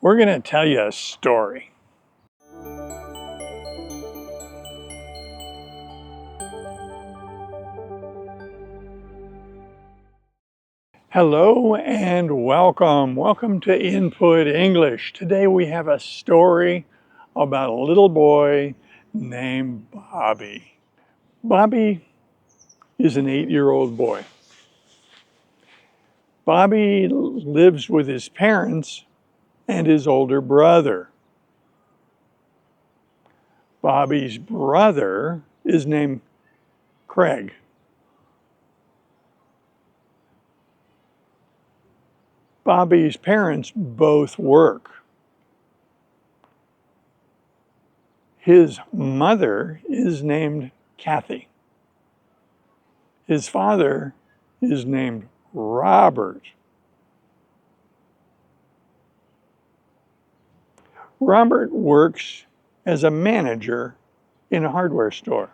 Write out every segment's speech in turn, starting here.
We're going to tell you a story. Hello and welcome. Welcome to Input English. Today we have a story about a little boy named Bobby. Bobby is an 8-year-old boy. Bobby lives with his parents and his older brother. Bobby's brother is named Craig. Bobby's parents both work. His mother is named Kathy. His father is named Robert. Robert works as a manager in a hardware store.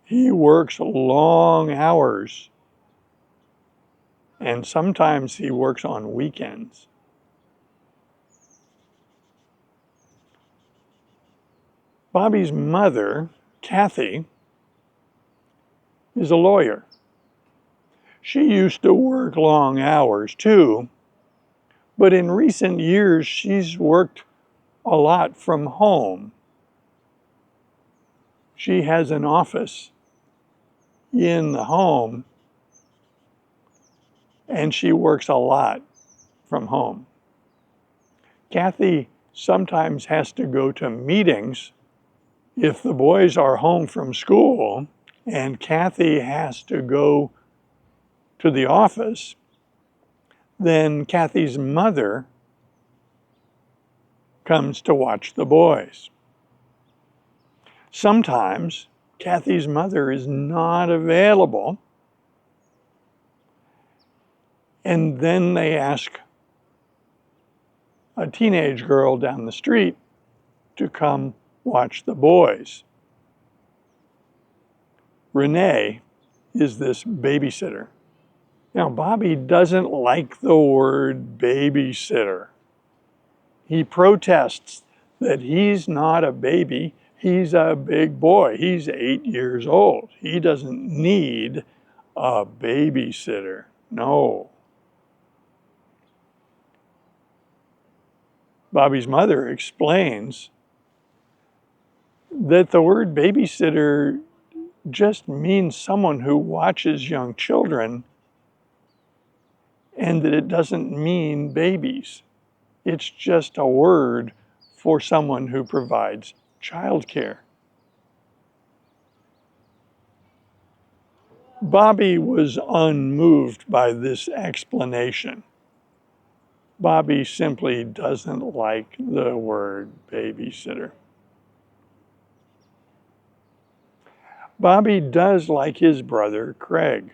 He works long hours, and sometimes he works on weekends. Bobby's mother, Kathy, is a lawyer. She used to work long hours too, but in recent years she's worked a lot from home. She has an office in the home, and she works a lot from home. Kathy sometimes has to go to meetings if the boys are home from school and Kathy has to go to the office. Then Kathy's mother comes to watch the boys. Sometimes Kathy's mother is not available, and then they ask a teenage girl down the street to come watch the boys. Renee is this babysitter. Now, Bobby doesn't like the word babysitter. He protests that he's not a baby, he's a big boy. He's 8 years old. He doesn't need a babysitter. No. Bobby's mother explains that the word babysitter just means someone who watches young children, and that it doesn't mean babies. It's just a word for someone who provides childcare. Bobby was unmoved by this explanation. Bobby simply doesn't like the word babysitter. Bobby does like his brother, Craig.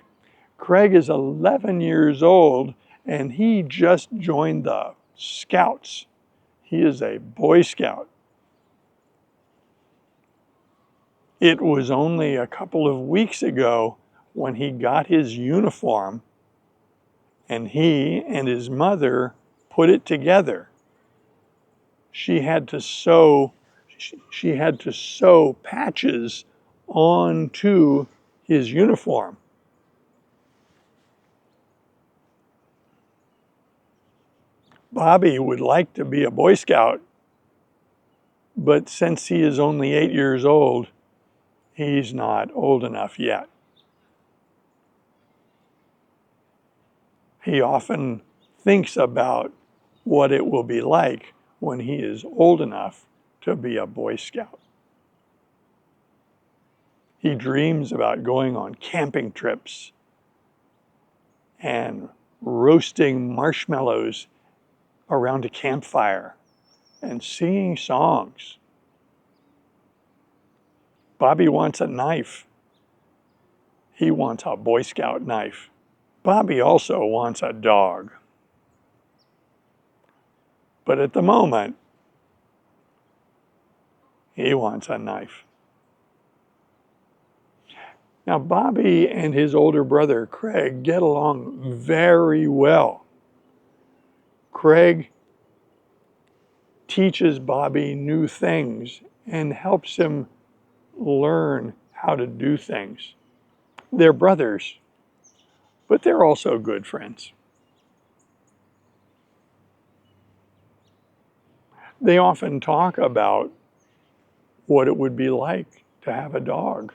Craig is 11 years old and he just joined the Scouts. He is a Boy Scout. It was only a couple of weeks ago when he got his uniform and he and his mother put it together. She had to sew patches onto his uniform. Bobby would like to be a Boy Scout, but since he is only 8 years old, he's not old enough yet. He often thinks about what it will be like when he is old enough to be a Boy Scout. He dreams about going on camping trips and roasting marshmallows around a campfire and singing songs. Bobby wants a knife. He wants a Boy Scout knife. Bobby also wants a dog. But at the moment, he wants a knife. Now, Bobby and his older brother, Craig, get along very well. Craig teaches Bobby new things and helps him learn how to do things. They're brothers, but they're also good friends. They often talk about what it would be like to have a dog.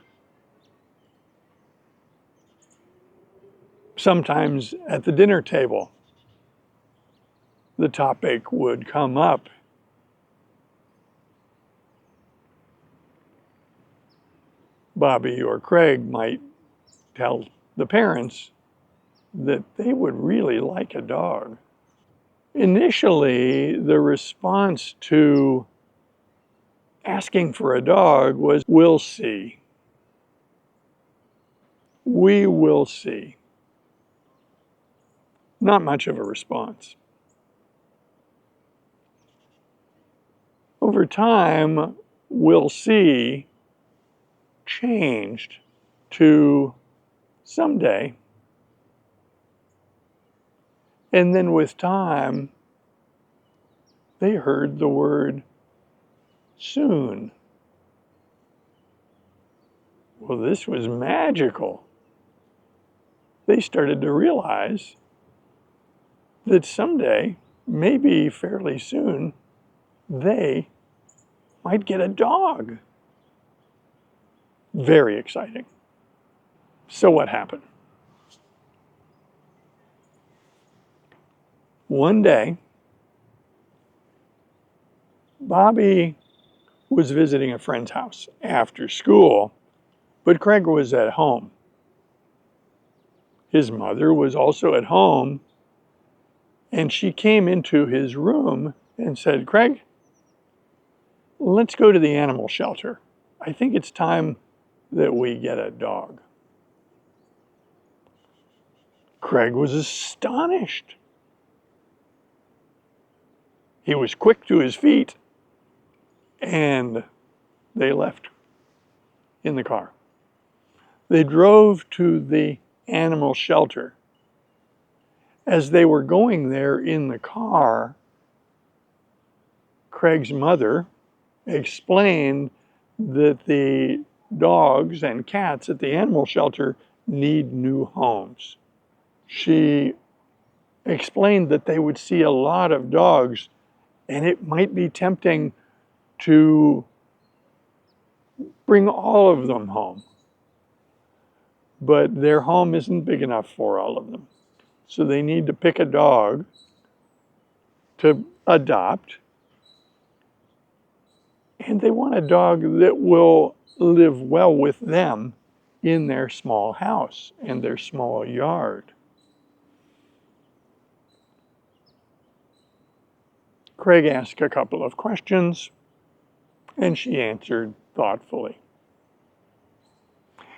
Sometimes at the dinner table, the topic would come up. Bobby or Craig might tell the parents that they would really like a dog. Initially, the response to asking for a dog was, "We'll see. We will see." Not much of a response. Over time, "we'll see" changed to "someday." And then with time, they heard the word "soon." Well, this was magical. They started to realize that someday, maybe fairly soon, they might get a dog. Very exciting. So what happened? One day, Bobby was visiting a friend's house after school, but Craig was at home. His mother was also at home, and she came into his room and said, "Craig, let's go to the animal shelter. I think it's time that we get a dog." Craig was astonished. He was quick to his feet, and they left in the car. They drove to the animal shelter. As they were going there in the car, Craig's mother explained that the dogs and cats at the animal shelter need new homes. She explained that they would see a lot of dogs, and it might be tempting to bring all of them home. But their home isn't big enough for all of them. So they need to pick a dog to adopt. And they want a dog that will live well with them in their small house and their small yard. Craig asked a couple of questions, and she answered thoughtfully.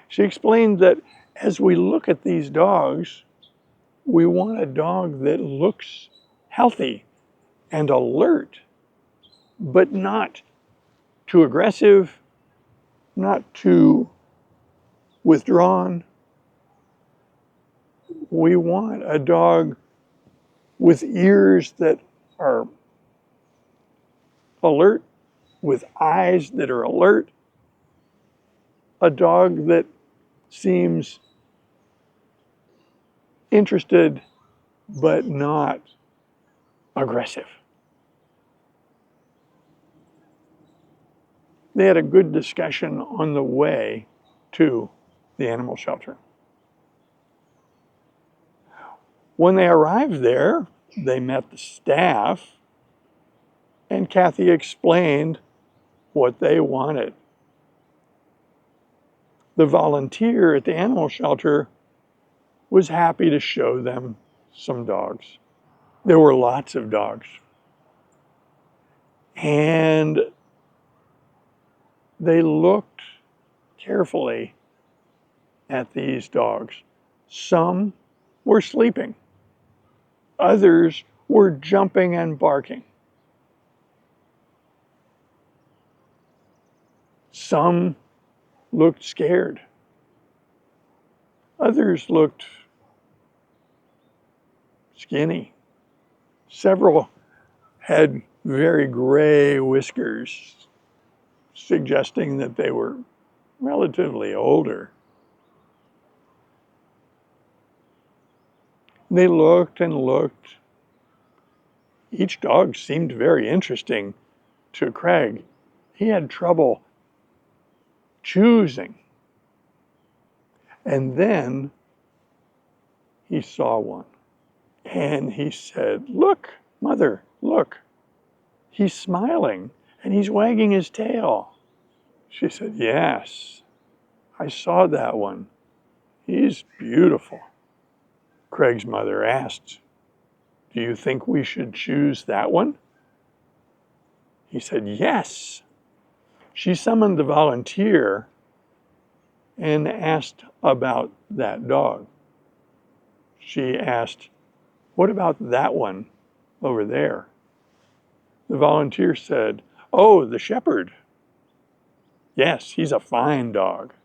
She explained that as we look at these dogs, we want a dog that looks healthy and alert, but not too aggressive, not too withdrawn. We want a dog with ears that are alert, with eyes that are alert, a dog that seems interested but not aggressive. They had a good discussion on the way to the animal shelter. When they arrived there, they met the staff, and Kathy explained what they wanted. The volunteer at the animal shelter was happy to show them some dogs. There were lots of dogs. And they looked carefully at these dogs. Some were sleeping. Others were jumping and barking. Some looked scared. Others looked skinny. Several had very gray whiskers, suggesting that they were relatively older. They looked and looked. Each dog seemed very interesting to Craig. He had trouble choosing. And then he saw one. And he said, "Look, Mother, look. He's smiling and he's wagging his tail." She said, "Yes, I saw that one. He's beautiful." Craig's mother asked, "Do you think we should choose that one?" He said, "Yes." She summoned the volunteer and asked about that dog. She asked, "What about that one over there?" The volunteer said, "Oh, the shepherd. Yes, he's a fine dog."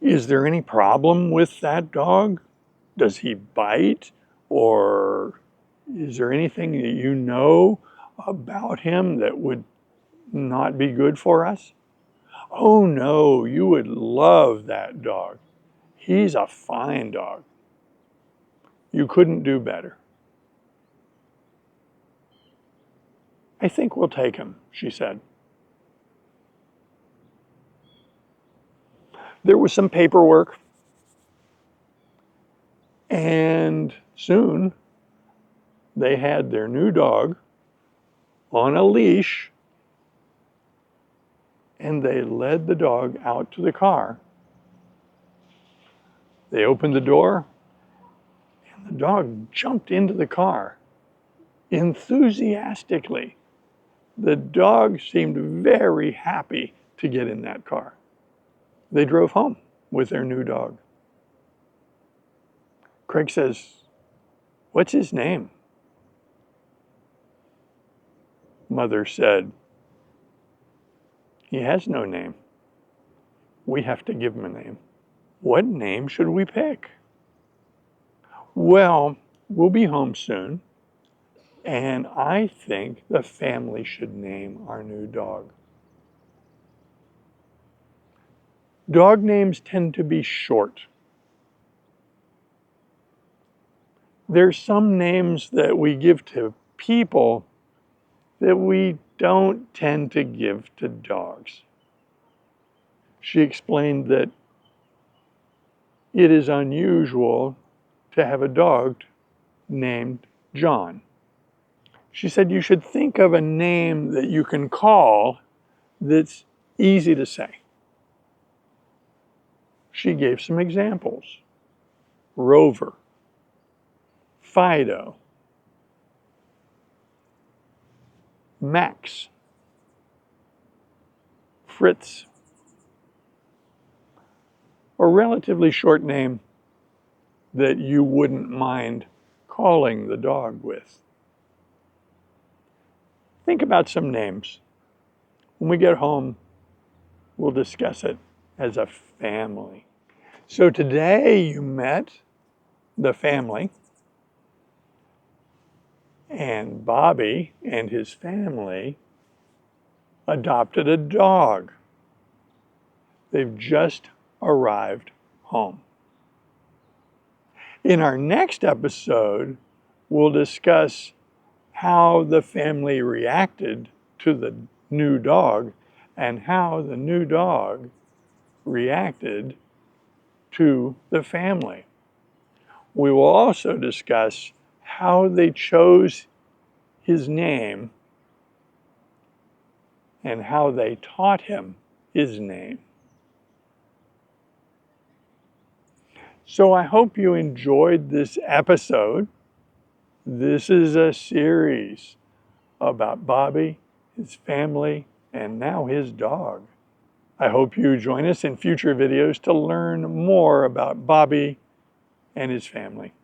"Is there any problem with that dog? Does he bite? Or is there anything that you know about him that would not be good for us?" "Oh no, you would love that dog. He's a fine dog. You couldn't do better." "I think we'll take him," she said. There was some paperwork, and soon they had their new dog on a leash, and they led the dog out to the car. They opened the door, and the dog jumped into the car enthusiastically. The dog seemed very happy to get in that car. They drove home with their new dog. Craig says, "What's his name?" Mother said, "He has no name. We have to give him a name." "What name should we pick?" "Well, we'll be home soon, and I think the family should name our new dog." Dog names tend to be short. There's some names that we give to people that we don't tend to give to dogs. She explained that it is unusual to have a dog named John. She said you should think of a name that you can call that's easy to say. She gave some examples: Rover, Fido, Max, Fritz. A relatively short name that you wouldn't mind calling the dog with. Think about some names. When we get home, we'll discuss it as a family. So today you met the family, and Bobby and his family adopted a dog. They've just arrived home. In our next episode, we'll discuss how the family reacted to the new dog and how the new dog reacted to the family. We will also discuss how they chose his name and how they taught him his name. So I hope you enjoyed this episode. This is a series about Bobby, his family, and now his dog. I hope you join us in future videos to learn more about Bobby and his family.